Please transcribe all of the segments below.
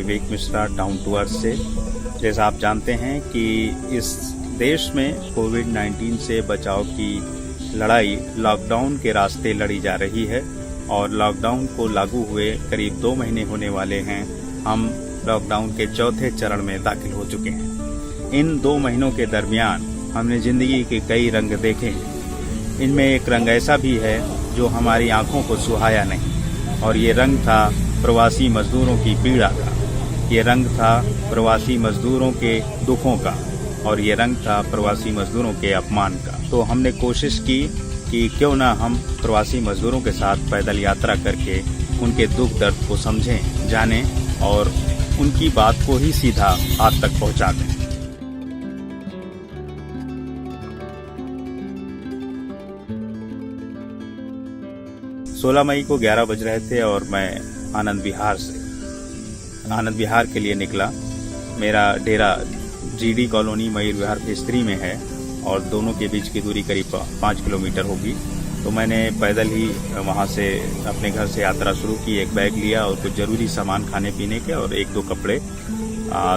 Vivek Mishra, down to earth से। जैसा आप जानते हैं कि इस देश में कोविड-19 से बचाव की लड़ाई लॉकडाउन के रास्ते लड़ी जा रही है और लॉकडाउन को लागू हुए करीब 2 महीने होने वाले हैं। हम लॉकडाउन के चौथे चरण में दाखिल हो चुके हैं। इन 2 महीनों के दरमियान हमने जिंदगी के कई रंग देखे। इनमें एक रंग ऐसा भी है जो हमारी आंखों को सुहाया नहीं, और ये रंग था प्रवासी मजदूरों की पीड़ा का, ये रंग था प्रवासी मजदूरों के दुखों का, और ये रंग था प्रवासी मजदूरों के अपमान का। तो हमने कोशिश की कि क्यों ना हम प्रवासी मजदूरों के साथ पैदल यात्रा करके उनके दुख दर्द को समझें, जानें और उनकी बात को ही सीधा आप तक पहुंचा दें। 16 मई को 11 बज रहे थे और मैं आनंद विहार के लिए निकला। मेरा डेरा GD colony Mayur Vihar phase 3 में है और दोनों के बीच की दूरी करीब 5 किलोमीटर होगी। तो मैंने पैदल ही वहां से अपने घर से यात्रा शुरू की। एक बैग लिया और कुछ जरूरी सामान खाने पीने के और 1-2 कपड़े,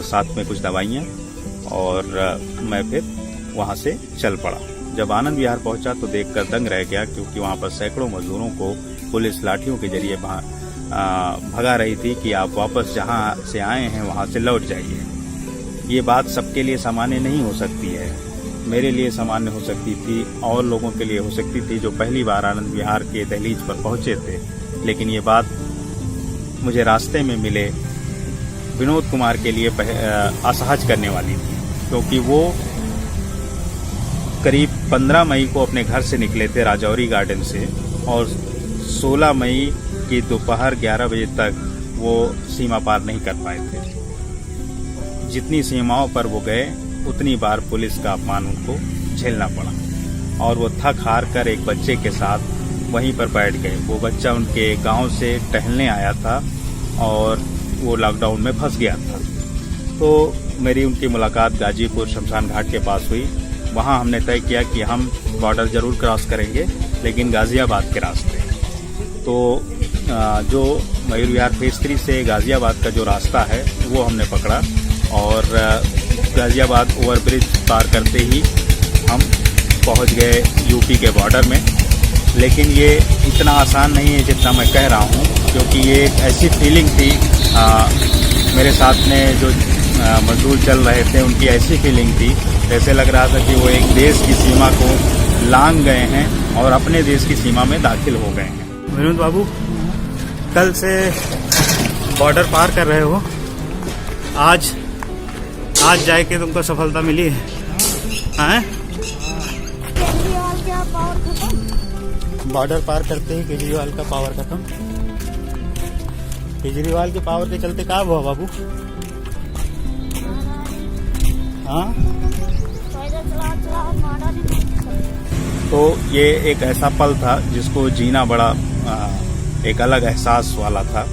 साथ में कुछ दवाइयाँ, और मैं फिर वहां से चल पड़ा। जब आनंद विहार पहुंचा तो देखकर दंग रह गया, क्योंकि वहां पर सैकड़ों मजदूरों को पुलिस लाठियों के जरिए भगा रही थी कि आप वापस जहां से आए हैं वहां से लौट जाइए। ये बात सबके लिए सामान्य नहीं हो सकती है। मेरे लिए सामान्य हो सकती थी, और लोगों के लिए हो सकती थी जो पहली बार आनंद विहार के दहलीज पर पहुंचे थे। लेकिन ये बात मुझे रास्ते में मिले विनोद कुमार के लिए असहज करने वाली थी, क्योंकि वो करीब 15 मई को अपने घर से निकले थे राजौरी गार्डन से, और 16 मई की दोपहर 11 बजे तक वो सीमा पार नहीं कर पाए थे। जितनी सीमाओं पर वो गए उतनी बार पुलिस का अपमान उनको झेलना पड़ा, और वो थक हार कर एक बच्चे के साथ वहीं पर बैठ गए। वो बच्चा उनके गांव से टहलने आया था और वो लॉकडाउन में फंस गया था। तो मेरी उनकी मुलाकात गाजीपुर शमशान घाट के पास हुई। वहां हमने तय किया कि हम बॉर्डर जरूर क्रॉस करेंगे, लेकिन गाजियाबाद के रास्ते। तो जो मयूर विहार फेज 3 से गाजियाबाद का जो रास्ता है वो हमने पकड़ा, और गाजियाबाद ओवरब्रिज पार करते ही हम पहुंच गए यूपी के बॉर्डर में। लेकिन ये इतना आसान नहीं है जितना मैं कह रहा हूं, क्योंकि ये एक ऐसी फीलिंग थी, मेरे साथ में जो मजदूर चल रहे थे उनकी ऐसी फीलिंग थी, जैसे लग रहा था कि वो एक देश की सीमा को लांघ गए हैं और अपने देश की सीमा में दाखिल हो गए हैं। विनोद बाबू, कल से बॉर्डर पार कर रहे हो, आज जाके तुमको सफलता मिली है? हैं? बॉर्डर पार करते ही केजरीवाल का पावर खत्म। केजरीवाल के पावर के चलते क्या हुआ बाबू? हाँ, तो ये एक ऐसा पल था जिसको जीना बड़ा एक अलग एहसास वाला था,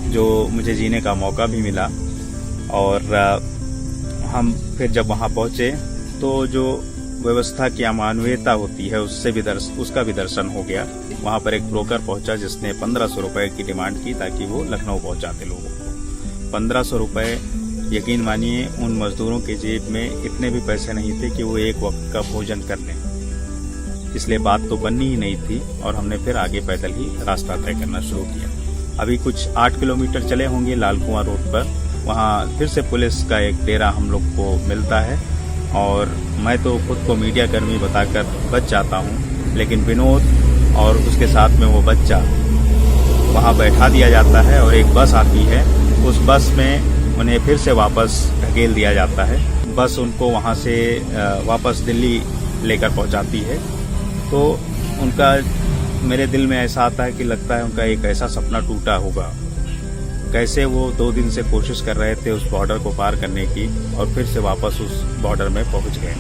जो मुझे जीने का मौका भी मिला। और हम फिर जब वहां पहुंचे तो जो व्यवस्था की अमानवीयता होती है उसका भी दर्शन हो गया। वहां पर एक ब्रोकर पहुंचा जिसने 1500 रुपए की डिमांड की ताकि वो लखनऊ पहुंचाते लोगों को। 1500 रुपए, यकीन मानिए उन मजदूरों के जेब में इतने भी पैसे नहीं थे कि वो एक वक्त का भोजन कर लें, इसलिए बात तो बननी ही नहीं थी। और हमने फिर आगे पैदल ही रास्ता तय करना शुरू किया। अभी कुछ 8 किलोमीटर चले होंगे लाल कुआं रोड पर, वहां फिर से पुलिस का एक डेरा हम लोग को मिलता है, और मैं तो खुद को मीडिया कर्मी बताकर बच जाता हूं, लेकिन विनोद और उसके साथ में वो बच्चा वहां बैठा दिया जाता है, और एक बस आती है। उस बस में उन्हें फिर से वापस ढकेल दिया जाता है। बस उनको वहां से वापस दिल्ली लेकर पहुंचाती है। तो उनका मेरे दिल में ऐसा आता है कि लगता है उनका एक ऐसा सपना टूटा होगा। कैसे वो 2 दिन से कोशिश कर रहे थे उस बॉर्डर को पार करने की, और फिर से वापस उस बॉर्डर में पहुंच गए।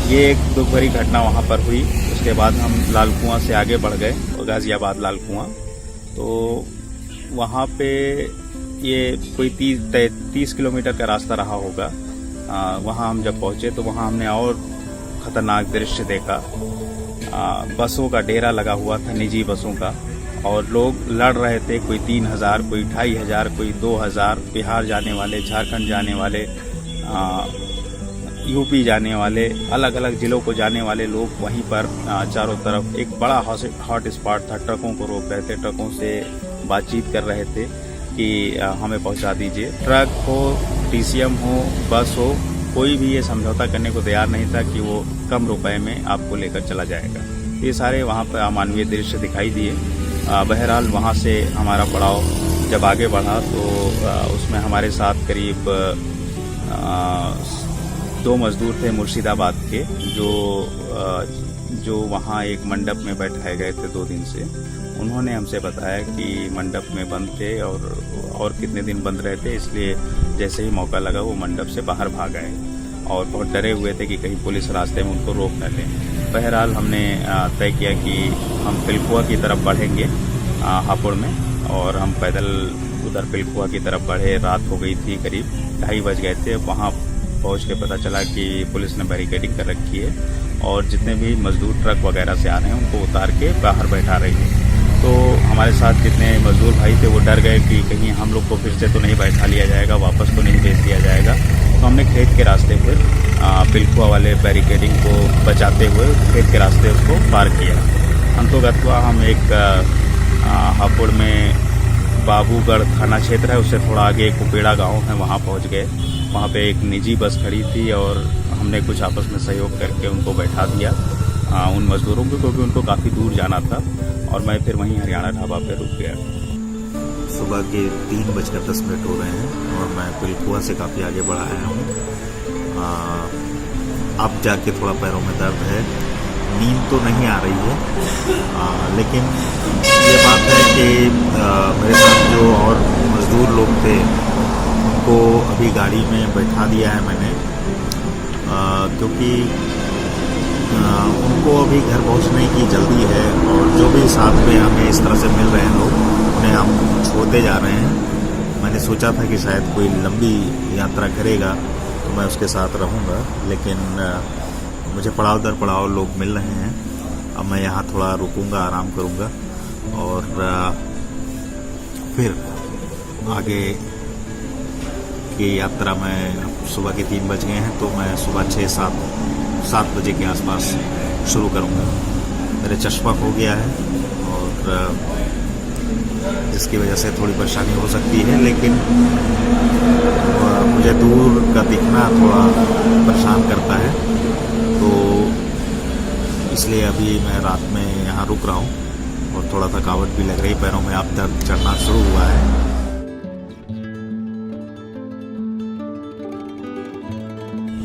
ये एक दुख भरी घटना वहां पर हुई। उसके बाद हम लाल कुआं से आगे बढ़ गए, गाजियाबाद लाल कुआं। तो वहां पे ये कोई 30 किलोमीटर का रास्ता रहा होगा। वहां हम जब पहुंचे तो वहां हमने और खतरनाक दृश्य देखा। बसों का डेरा लगा हुआ था, निजी बसों का, और लोग लड़ रहे थे। कोई 3,000, कोई 2,500, कोई 2,000, बिहार जाने वाले, झारखंड जाने वाले, यूपी जाने वाले, अलग अलग ज़िलों को जाने वाले लोग वहीं पर चारों तरफ एक बड़ा हॉट स्पॉट था। ट्रकों को रोक रहे थे, ट्रकों से बातचीत कर रहे थे कि हमें पहुंचा दीजिए। ट्रक हो, टीसीएम हो, बस हो, कोई भी ये समझौता करने को तैयार नहीं था कि वो कम रुपए में आपको लेकर चला जाएगा। ये सारे वहाँ पर अमानवीय दृश्य दिखाई दिए। बहरहाल वहाँ से हमारा पड़ाव जब आगे बढ़ा तो उसमें हमारे साथ करीब 2 मजदूर थे मुर्शिदाबाद के, जो वहाँ एक मंडप में बैठाए गए थे 2 दिन से। उन्होंने हमसे बताया कि मंडप में बंद थे और कितने दिन बंद रहे थे, इसलिए जैसे ही मौका लगा वो मंडप से बाहर भाग गए और बहुत डरे हुए थे कि कहीं पुलिस रास्ते में उनको रोक न ले। बहरहाल हमने तय किया कि हम पिलखुआ की तरफ बढ़ेंगे हापुड़ में, और हम पैदल उधर पिलखुआ की तरफ बढ़े। रात हो गई थी, करीब 2:30 बज गए थे। वहाँ पहुँच के पता चला कि पुलिस ने बैरिकेडिंग कर रखी है और जितने भी मजदूर ट्रक वगैरह से आ रहे हैं उनको उतार के बाहर बैठा रही है। तो हमारे साथ जितने मजदूर भाई थे वो डर गए कि कहीं हम लोग को फिर से तो नहीं बैठा लिया जाएगा, वापस तो नहीं भेज दिया जाएगा। तो हमने खेत के रास्ते हुए पिलखुआ वाले बैरिकेडिंग को बचाते हुए खेत के रास्ते उसको पार किया। अंतोगत्वा हम एक हापुड़ में बाबूगढ़ थाना क्षेत्र है, उससे थोड़ा आगे एक उपेड़ा गाँव है, वहाँ पहुँच गए। वहाँ पे एक निजी बस खड़ी थी और हमने कुछ आपस में सहयोग करके उनको बैठा दिया, उन मजदूरों को, क्योंकि उनको काफ़ी दूर जाना था। और मैं फिर वहीं हरियाणा ढाबा पे रुक गया। सुबह के 3:10 हो रहे हैं और मैं पिलखुआ से काफ़ी आगे बढ़ आया हूँ। अब जाके थोड़ा पैरों में दर्द है, नींद तो नहीं आ रही है, लेकिन ये बात है कि मेरे साथ जो और मजदूर लोग थे उनको अभी गाड़ी में बैठा दिया है मैंने, क्योंकि उनको अभी घर पहुंचने की जल्दी है और जो भी साथ में हमें इस तरह से मिल रहे हैं लोग, उन्हें हम छोड़ते जा रहे हैं। मैंने सोचा था कि शायद कोई लंबी यात्रा करेगा तो मैं उसके साथ रहूँगा, लेकिन मुझे पड़ाव दर पड़ाव लोग मिल रहे हैं। अब मैं यहाँ थोड़ा रुकूँगा, आराम करूँगा और फिर आगे की यात्रा में सुबह के 3 बज गए हैं, तो मैं सुबह 6-7 बजे के आसपास शुरू करूँगा। मेरे चश्मा खो गया है और जिसकी वजह से थोड़ी परेशानी हो सकती है, लेकिन मुझे दूर का दिखना थोड़ा परेशान करता है, तो इसलिए अभी मैं रात में यहाँ रुक रहा हूँ और थोड़ा थकावट भी लग रही, पैरों में अब दर्द चढ़ना शुरू हुआ है।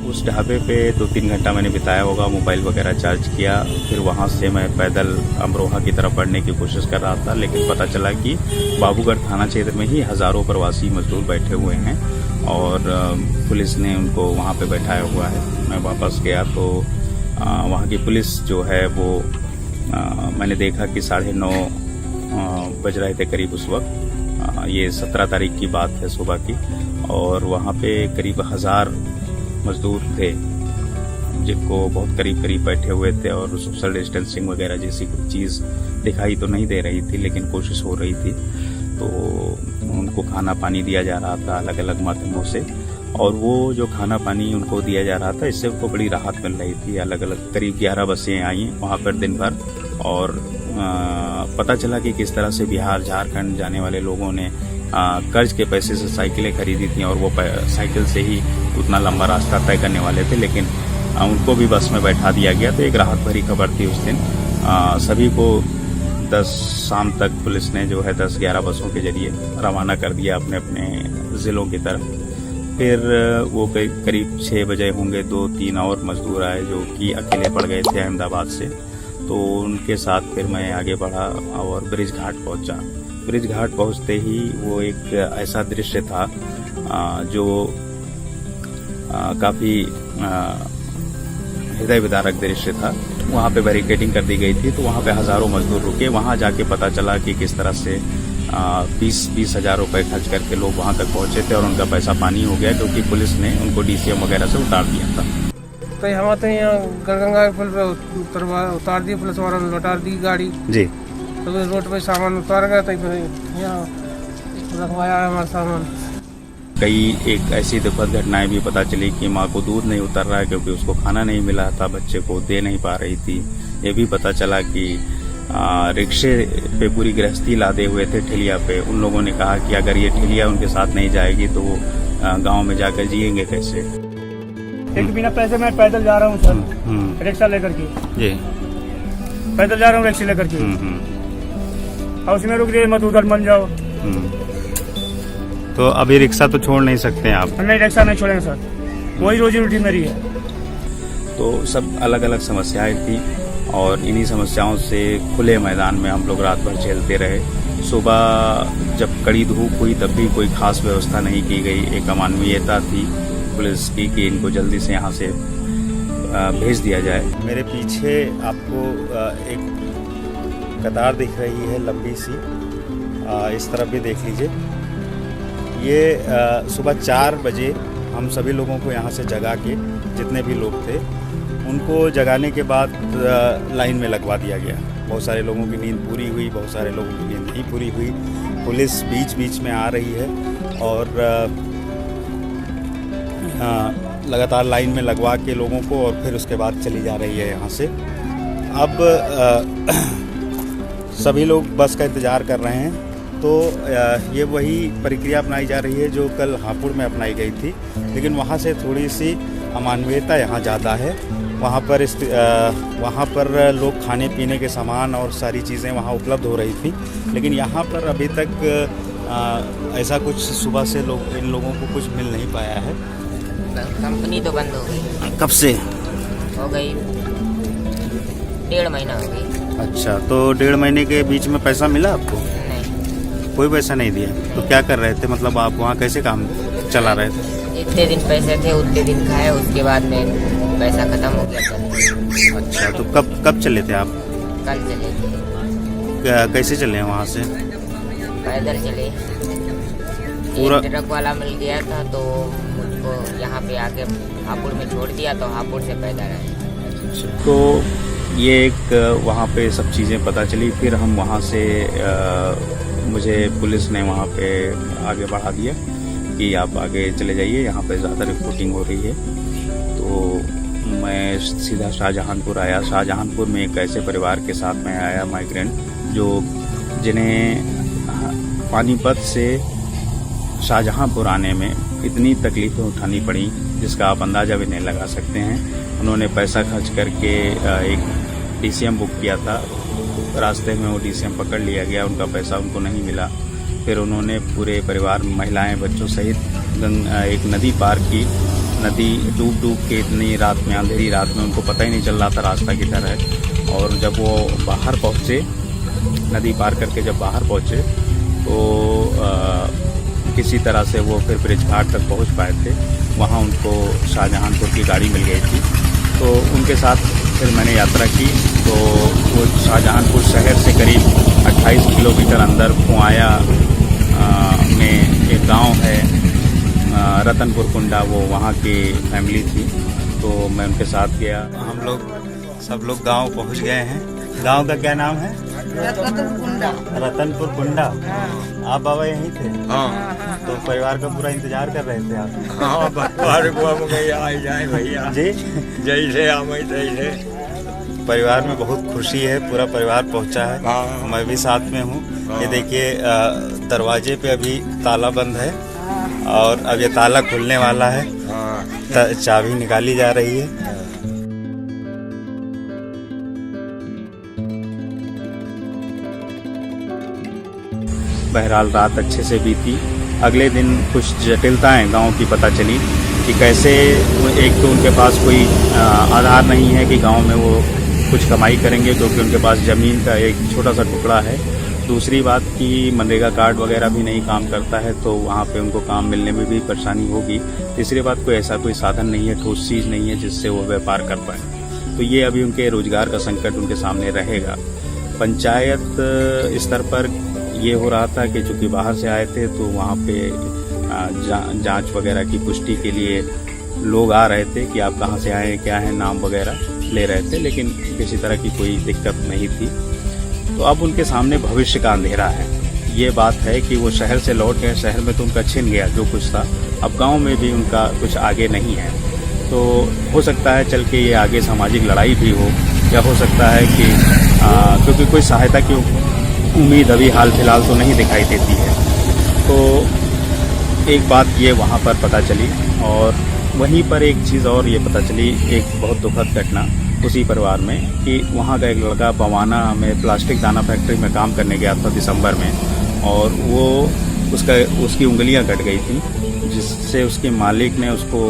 उस ढाबे पे 2-3 घंटा मैंने बिताया होगा, मोबाइल वगैरह चार्ज किया। फिर वहाँ से मैं पैदल अमरोहा की तरफ बढ़ने की कोशिश कर रहा था, लेकिन पता चला कि बाबूगढ़ थाना क्षेत्र में ही हज़ारों प्रवासी मजदूर बैठे हुए हैं और पुलिस ने उनको वहाँ पे बैठाया हुआ है। मैं वापस गया तो वहाँ की पुलिस जो है वो मैंने देखा कि 9:30 बज रहे थे करीब उस वक्त। ये 17 तारीख की बात है सुबह की, और वहाँ पे करीब 1000 मजदूर थे जिनको बहुत करीब बैठे हुए थे और सोशल डिस्टेंसिंग वगैरह जैसी कुछ चीज़ दिखाई तो नहीं दे रही थी, लेकिन कोशिश हो रही थी। तो उनको खाना पानी दिया जा रहा था अलग अलग माध्यमों से, और वो जो खाना पानी उनको दिया जा रहा था इससे उनको बड़ी राहत मिल रही थी। अलग अलग करीब 11 बसें आई वहाँ पर दिन भर, और पता चला कि किस तरह से बिहार झारखंड जाने वाले लोगों ने कर्ज के पैसे से साइकिलें खरीदी थी और वो साइकिल से ही उतना लंबा रास्ता तय करने वाले थे, लेकिन उनको भी बस में बैठा दिया गया। तो एक राहत भरी खबर थी उस दिन। सभी को 10 शाम तक पुलिस ने जो है 10-11 बसों के जरिए रवाना कर दिया अपने अपने ज़िलों की तरफ। फिर वो करीब 6 बजे होंगे 2-3 और मजदूर आए जो कि अकेले पड़ गए थे अहमदाबाद से, तो उनके साथ फिर मैं आगे बढ़ा और ब्रिज घाट पहुंचा। ब्रिज घाट पहुंचते ही वो एक ऐसा दृश्य था जो काफ़ी हृदय विदारक दृश्य था। वहाँ पे बैरिकेडिंग कर दी गई थी, तो वहाँ पे हज़ारों मजदूर रुके। वहाँ जाके पता चला कि किस तरह से 20 हज़ार रुपये खर्च करके लोग वहाँ तक पहुँचे थे और उनका पैसा पानी हो गया, क्योंकि पुलिस ने उनको DCM वगैरह से उतार दिया था। तो हम आते हैं यहाँ गंगा के पुल पे उतार दी, पुलिस वालों ने लौटा दी गाड़ी। जी। तो फिर रोड पे सामान उतार गया, तो फिर यहाँ रखवाया है हमारा सामान। कई एक ऐसी दुखद घटनाएं भी पता चली कि माँ को दूध नहीं उतर रहा है क्योंकि उसको खाना नहीं मिला था, बच्चे को दे नहीं पा रही थी। ये भी पता चला कि रिक्शे पे पूरी गृहस्थी लादे हुए थे ठेलिया पे। उन लोगों ने कहा कि अगर ये ठेलिया उनके साथ नहीं जाएगी तो वो गाँव में जाकर जिएंगे कैसे। एक बिना पैसे मैं पैदल जा रहा हूँ सर, रिक्शा लेकर के। जी। पैदल जा रहा हूँ रिक्शा लेकर के, और उसमें रुक दिए मत उधर मन जाओ। तो अभी रिक्शा तो छोड़ नहीं सकते हैं आप? नहीं, रिक्शा नहीं छोड़ेंगे सर, वही रोजी रोटी मेरी है। तो सब अलग अलग समस्याएं थी और इन्हीं समस्याओं से खुले मैदान में हम लोग रात भर झेलते रहे। सुबह जब कड़ी धूप हुई तब भी कोई खास व्यवस्था नहीं की गई। एक अमानवीयता थी पुलिस की कि इनको जल्दी से यहाँ से भेज दिया जाए। मेरे पीछे आपको एक कतार दिख रही है लंबी सी, इस तरफ भी देख लीजिए। ये सुबह 4 बजे हम सभी लोगों को यहाँ से जगा के, जितने भी लोग थे उनको जगाने के बाद लाइन में लगवा दिया गया। बहुत सारे लोगों की नींद पूरी हुई, बहुत सारे लोगों की नींद नहीं पूरी हुई। पुलिस बीच बीच में आ रही है और लगातार लाइन में लगवा के लोगों को, और फिर उसके बाद चली जा रही है यहाँ से। अब सभी लोग बस का इंतज़ार कर रहे हैं। तो ये वही प्रक्रिया अपनाई जा रही है जो कल हापुड़ में अपनाई गई थी, लेकिन वहाँ से थोड़ी सी अमानवीयता यहाँ ज़्यादा है। वहाँ पर लोग खाने पीने के सामान और सारी चीज़ें वहाँ उपलब्ध हो रही थी, लेकिन यहाँ पर अभी तक ऐसा कुछ सुबह से इन लोगों को कुछ मिल नहीं पाया है। कंपनी तो बंद हो गई। कब से हो गई? 1.5 महीना हो गई। अच्छा, तो 1.5 महीने के बीच में पैसा मिला आपको? नहीं, कोई पैसा नहीं दिया। तो क्या कर रहे थे, मतलब आप वहाँ कैसे काम चला रहे थे? जितने दिन पैसे थे उतने दिन खाए, उसके बाद में पैसा खत्म हो गया कल। अच्छा, तो कब चले थे आप? कल चले थे। कैसे चले हैं वहाँ से? पैदल चले। पूरा एक ट्रक वाला मिल गया था तो मुझको यहाँ पे आके हापुड़ में छोड़ दिया, तो हापुड़ से पैदल आए। तो ये एक वहाँ पे सब चीज़ें पता चली। फिर हम वहाँ से मुझे पुलिस ने वहाँ पे आगे बढ़ा दिया कि आप आगे चले जाइए, यहाँ पे ज़्यादा रिपोर्टिंग हो रही है। तो मैं सीधा शाहजहानपुर आया। शाहजहानपुर में एक ऐसे परिवार के साथ मैं आया, माइग्रेंट, जिन्हें पानीपत से शाहजहांपुर आने में इतनी तकलीफ़ें उठानी पड़ी जिसका आप अंदाज़ा भी नहीं लगा सकते हैं। उन्होंने पैसा खर्च करके एक DCM बुक किया था, रास्ते में वो DCM पकड़ लिया गया, उनका पैसा उनको नहीं मिला। फिर उन्होंने पूरे परिवार, महिलाएं, बच्चों सहित एक नदी पार की। नदी डूब के इतनी रात में, अंधेरी रात में, उनको पता ही नहीं चल रहा था रास्ता किधर है। और जब वो बाहर पहुँचे, नदी पार करके जब बाहर पहुँचे तो किसी तरह से वो फिर ब्रिज घाट तक पहुंच पाए थे। वहां उनको शाहजहांपुर की गाड़ी मिल गई थी, तो उनके साथ फिर मैंने यात्रा की। तो वो शाहजहांपुर शहर से करीब 28 किलोमीटर अंदर पुआया में एक गांव है, रतनपुर कुंडा, वो वहां की फैमिली थी, तो मैं उनके साथ गया। हम लोग सब लोग गांव पहुंच गए हैं। गांव का क्या नाम है? रतनपुर कुंडा। आप बाबा यहीं थे? हाँ। तो परिवार का पूरा इंतजार कर रहे थे आप? हाँ, परिवार को हम कहीं आ जाए भैया जी, जैसे हम तैसे। परिवार में बहुत खुशी है, पूरा परिवार पहुंचा है। हाँ। मैं भी साथ में हूँ। ये देखिए, दरवाजे पे अभी ताला बंद है और अब ये ताला खुलने वाला है। हाँ। चाबी निकाली जा रही है। बहरहाल रात अच्छे से बीती। अगले दिन कुछ जटिलताएं गांव की पता चली कि कैसे, एक तो उनके पास कोई आधार नहीं है कि गांव में वो कुछ कमाई करेंगे क्योंकि उनके पास ज़मीन का एक छोटा सा टुकड़ा है। दूसरी बात कि मनरेगा कार्ड वगैरह भी नहीं काम करता है, तो वहाँ पे उनको काम मिलने में भी परेशानी होगी। तीसरी बात, कोई ऐसा कोई साधन नहीं है, ठोस चीज़ नहीं है जिससे वो व्यापार कर पाए। तो ये अभी उनके रोजगार का संकट उनके सामने रहेगा। पंचायत स्तर पर ये हो रहा था कि चूँकि बाहर से आए थे तो वहाँ पे जांच वगैरह की पुष्टि के लिए लोग आ रहे थे कि आप कहाँ से आए, क्या है, नाम वगैरह ले रहे थे, लेकिन किसी तरह की कोई दिक्कत नहीं थी। तो अब उनके सामने भविष्य का अंधेरा है। ये बात है कि वो शहर से लौट गए, शहर में तो उनका छिन गया जो कुछ था, अब गांव में भी उनका कुछ आगे नहीं है। तो हो सकता है चल के ये आगे सामाजिक लड़ाई भी हो, या हो सकता है कि क्योंकि कोई सहायता की उम्मीद अभी हाल फिलहाल तो नहीं दिखाई देती है। तो एक बात ये वहाँ पर पता चली, और वहीं पर एक चीज़ और ये पता चली, एक बहुत दुखद घटना उसी परिवार में, कि वहाँ का एक लड़का बवाना में प्लास्टिक दाना फैक्ट्री में काम करने गया था दिसंबर में, और वो उसकी उंगलियां कट गई थी, जिससे उसके मालिक ने उसको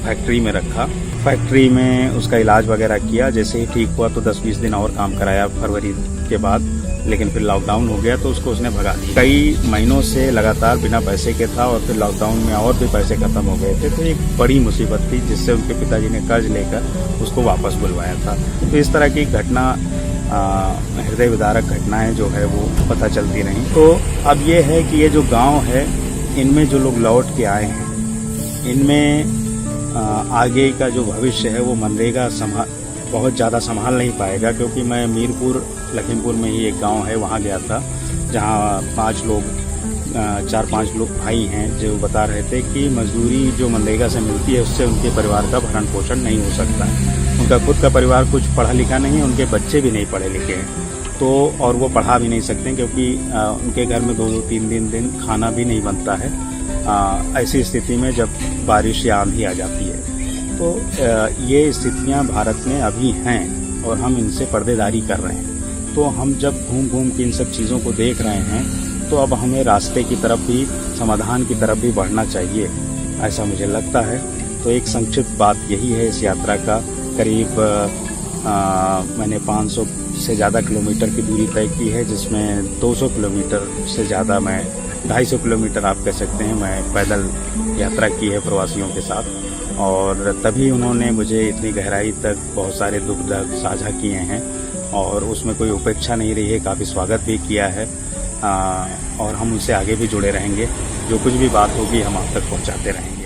फैक्ट्री में रखा। फैक्ट्री में उसका इलाज वगैरह किया, जैसे ही ठीक हुआ तो 10-20 दिन और काम कराया फरवरी के बाद, लेकिन फिर लॉकडाउन हो गया तो उसने भगा दिया। कई महीनों से लगातार बिना पैसे के था, और फिर लॉकडाउन में और भी पैसे खत्म हो गए थे। तो एक बड़ी मुसीबत थी, जिससे उनके पिताजी ने कर्ज लेकर उसको वापस बुलवाया था। तो इस तरह की घटना, हृदय विदारक घटनाएं जो है वो पता चलती रहीं। तो अब ये है कि ये जो गांव है, इनमें जो लोग लौट के आए हैं, इनमें आगे का जो भविष्य है वो मनरेगा बहुत ज़्यादा संभाल नहीं पाएगा, क्योंकि मैं मीरपुर लखीमपुर में ही एक गांव है वहाँ गया था, जहाँ 4-5 लोग भाई हैं जो बता रहे थे कि मजदूरी जो मनरेगा से मिलती है उससे उनके परिवार का भरण पोषण नहीं हो सकता है। उनका खुद का परिवार कुछ पढ़ा लिखा नहीं है, उनके बच्चे भी नहीं पढ़े लिखे हैं, तो और वो पढ़ा भी नहीं सकते, क्योंकि उनके घर में 2-2, 3 दिन खाना भी नहीं बनता है। ऐसी स्थिति में जब बारिश या आंधी आ जाती है, तो ये स्थितियां भारत में अभी हैं, और हम इनसे पर्देदारी कर रहे हैं। तो हम जब घूम के इन सब चीज़ों को देख रहे हैं, तो अब हमें रास्ते की तरफ भी, समाधान की तरफ भी बढ़ना चाहिए, ऐसा मुझे लगता है। तो एक संक्षिप्त बात यही है इस यात्रा का। करीब मैंने 500 से ज़्यादा किलोमीटर की दूरी तय की है, जिसमें 200 किलोमीटर से ज़्यादा, मैं 250 किलोमीटर आप कह सकते हैं, मैं पैदल यात्रा की है प्रवासियों के साथ। और तभी उन्होंने मुझे इतनी गहराई तक बहुत सारे दुख दर्द साझा किए हैं, और उसमें कोई उपेक्षा नहीं रही है, काफ़ी स्वागत भी किया है। और हम उनसे आगे भी जुड़े रहेंगे, जो कुछ भी बात होगी हम आप तक पहुंचाते रहेंगे।